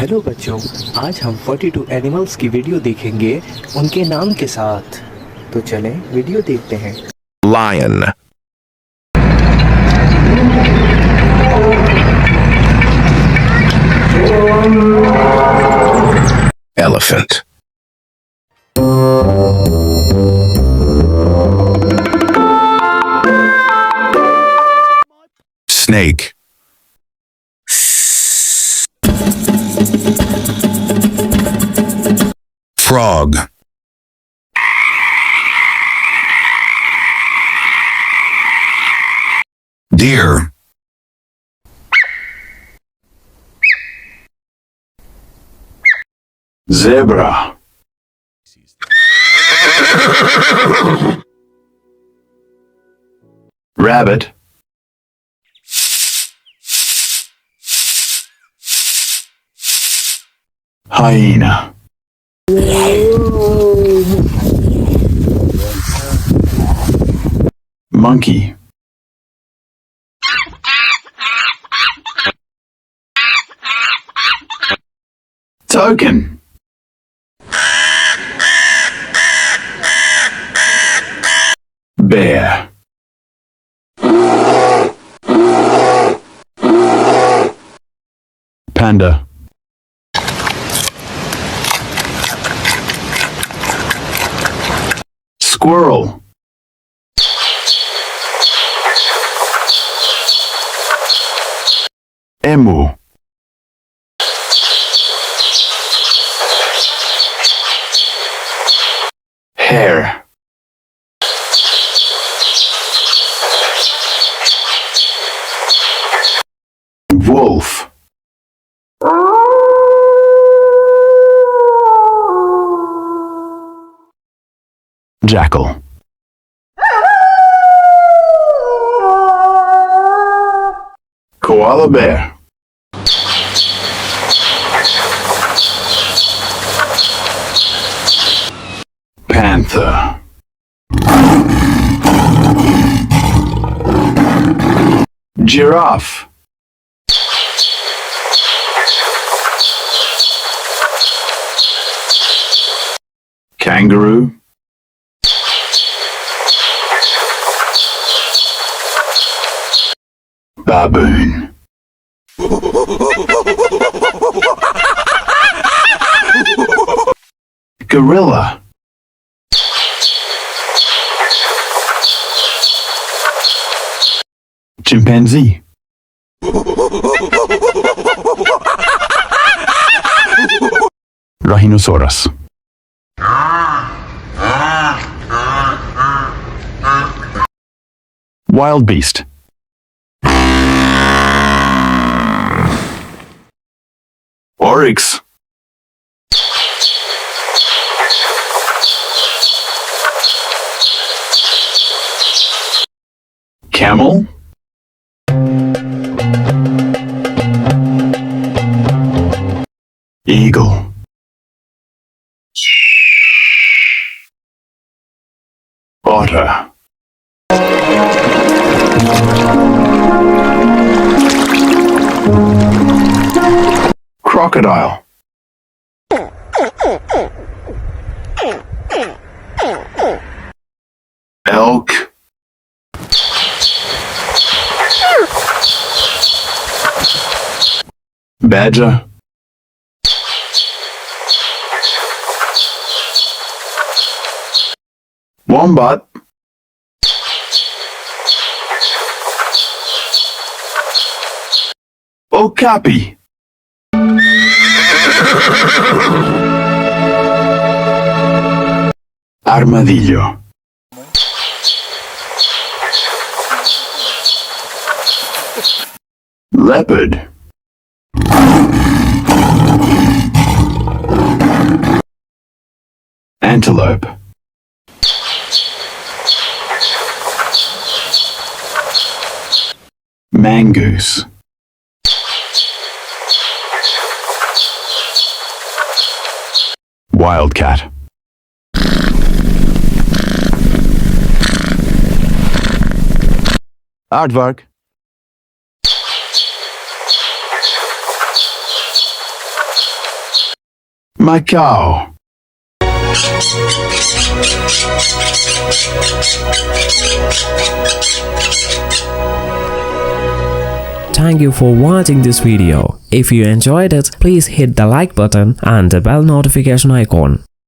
Hello बच्चों, आज हम 42 एनिमल्स की वीडियो देखेंगे उनके नाम के साथ। तो चलें वीडियो देखते हैं। Lion, elephant, snake, frog, deer, zebra, rabbit, hyena, monkey, token, bear, panda, squirrel, emu, hare, wolf, jackal, koala bear, panther, giraffe, kangaroo, baboon, gorilla, chimpanzee, rhinoceros, wild beast, oryx, camel, eagle, otter, crocodile, elk, badger, wombat, okapi, armadillo, leopard, antelope, mongoose, wildcat, aardvark, Macau. Thank you for watching this video. If you enjoyed it, please hit the like button and the bell notification icon.